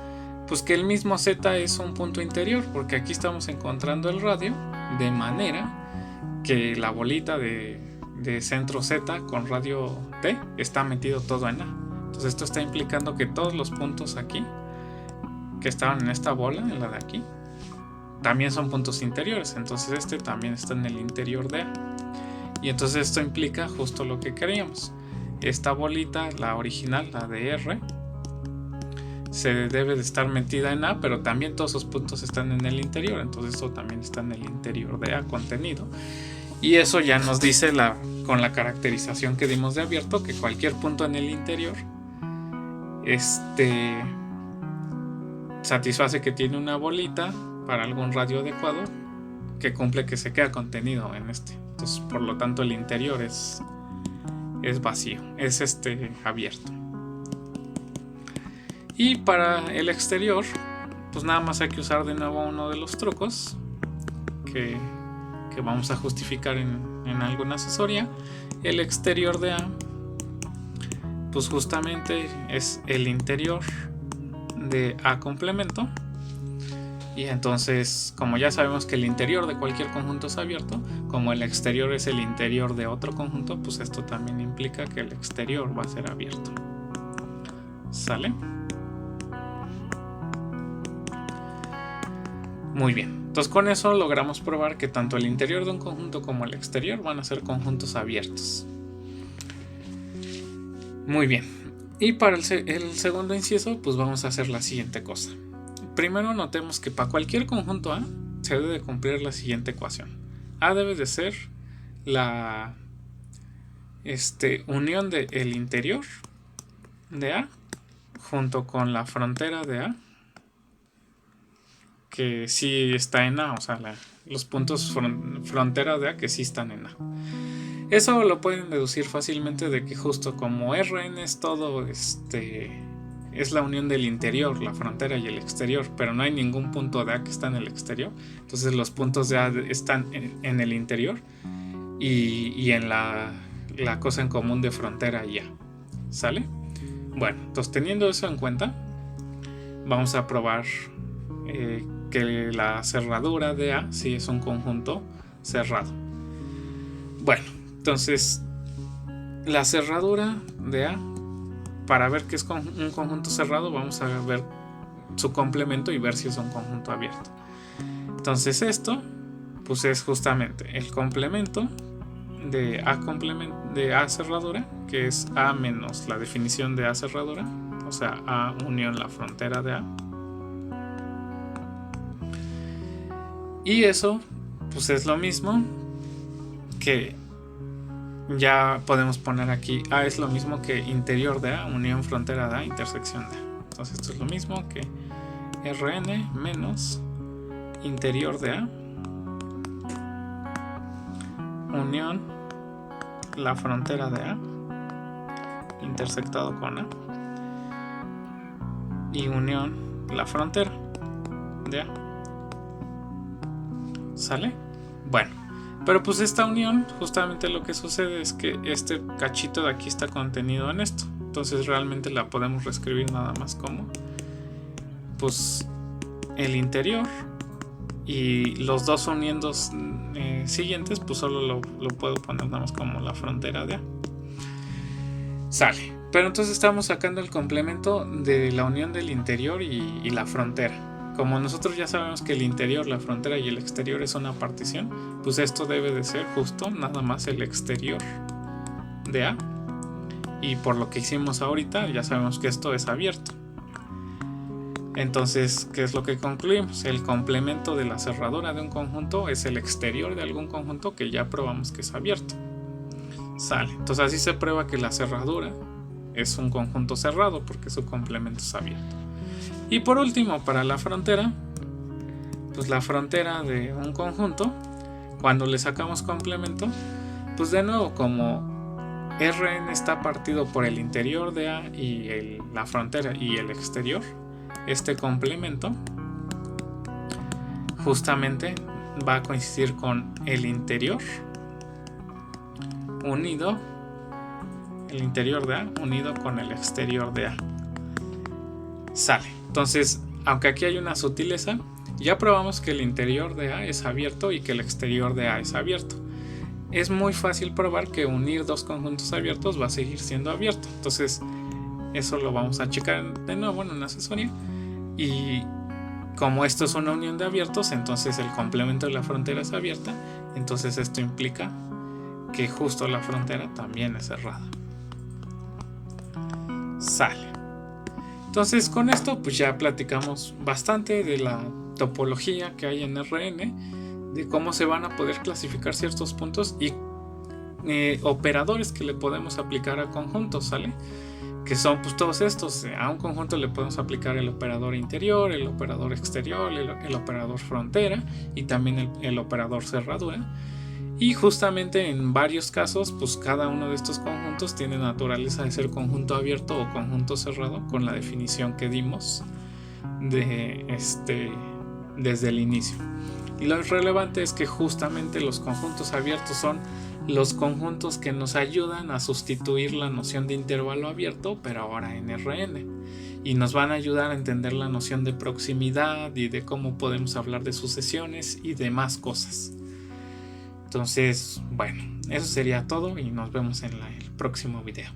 Pues que el mismo Z es un punto interior, porque aquí estamos encontrando el radio, de manera que la bolita de centro Z con radio T está metido todo en A. Entonces esto está implicando que todos los puntos aquí que estaban en esta bola, en la de aquí, también son puntos interiores. Entonces este también está en el interior de A. Y entonces esto implica justo lo que queríamos. Esta bolita, la original, la de R, se debe de estar metida en A, pero también todos esos puntos están en el interior. Entonces esto también está en el interior de A contenido. Y eso ya nos dice con la caracterización que dimos de abierto, que cualquier punto en el interior satisface que tiene una bolita para algún radio adecuado que cumple que se queda contenido en este. Entonces, por lo tanto, el interior es vacío, es abierto. Y para el exterior, pues nada más hay que usar de nuevo uno de los trucos que vamos a justificar en alguna asesoría. El exterior de A, pues justamente es el interior de A complemento. Y entonces, como ya sabemos que el interior de cualquier conjunto es abierto, como el exterior es el interior de otro conjunto, pues esto también implica que el exterior va a ser abierto. ¿Sale? Muy bien. Entonces con eso logramos probar que tanto el interior de un conjunto como el exterior van a ser conjuntos abiertos. Muy bien. Y para el segundo inciso, pues vamos a hacer la siguiente cosa. Primero notemos que para cualquier conjunto A se debe de cumplir la siguiente ecuación. A debe de ser la unión del interior de A junto con la frontera de A, que sí está en A, o sea, los puntos frontera de A que sí están en A. Eso lo pueden deducir fácilmente de que justo como Rn es todo, es la unión del interior, la frontera y el exterior, pero no hay ningún punto de A que está en el exterior. Entonces los puntos de A están en el interior y en la cosa en común de frontera y A. ¿Sale? Bueno, entonces teniendo eso en cuenta, vamos a probar que la cerradura de A sí es un conjunto cerrado. Bueno, entonces la cerradura de A, para ver que es un conjunto cerrado, vamos a ver su complemento y ver si es un conjunto abierto. Entonces esto pues es justamente el complemento de A cerradura, que es A menos la definición de A cerradura, o sea, A unión la frontera de A. Y eso pues es lo mismo que ya podemos poner aquí. A es lo mismo que interior de A unión frontera de A intersección de A. Entonces esto es lo mismo que Rn menos interior de A unión la frontera de A intersectado con A y unión la frontera de A. ¿Sale? Bueno, pero pues esta unión, justamente lo que sucede es que este cachito de aquí está contenido en esto. Entonces realmente la podemos reescribir nada más como pues el interior, y los dos uniendos siguientes pues solo lo puedo poner nada más como la frontera de A. Sale. Pero entonces estamos sacando el complemento de la unión del interior y la frontera. Como nosotros ya sabemos que el interior, la frontera y el exterior es una partición, pues esto debe de ser justo nada más el exterior de A. Y por lo que hicimos ahorita ya sabemos que esto es abierto. Entonces, ¿qué es lo que concluimos? El complemento de la cerradura de un conjunto es el exterior de algún conjunto que ya probamos que es abierto. Sale. Entonces así se prueba que la cerradura es un conjunto cerrado porque su complemento es abierto. Y por último, para la frontera, pues la frontera de un conjunto, cuando le sacamos complemento, pues de nuevo, como Rn está partido por el interior de A y la frontera y el exterior, este complemento justamente va a coincidir con el interior unido, el interior de A unido con el exterior de A. Sale. Entonces, aunque aquí hay una sutileza, ya probamos que el interior de A es abierto y que el exterior de A es abierto. Es muy fácil probar que unir dos conjuntos abiertos va a seguir siendo abierto. Entonces, eso lo vamos a checar de nuevo en una asesoría. Y como esto es una unión de abiertos, entonces el complemento de la frontera es abierta. Entonces esto implica que justo la frontera también es cerrada. Sale. Entonces con esto pues ya platicamos bastante de la topología que hay en Rn, de cómo se van a poder clasificar ciertos puntos y operadores que le podemos aplicar a conjuntos, ¿sale? Que son pues todos estos. A un conjunto le podemos aplicar el operador interior, el operador exterior, el operador frontera y también el operador cerradura. Y justamente en varios casos pues cada uno de estos conjuntos tiene naturaleza de ser conjunto abierto o conjunto cerrado con la definición que dimos desde el inicio. Y lo relevante es que justamente los conjuntos abiertos son los conjuntos que nos ayudan a sustituir la noción de intervalo abierto, pero ahora en Rn, y nos van a ayudar a entender la noción de proximidad y de cómo podemos hablar de sucesiones y demás cosas. Entonces, bueno, eso sería todo y nos vemos en el próximo video.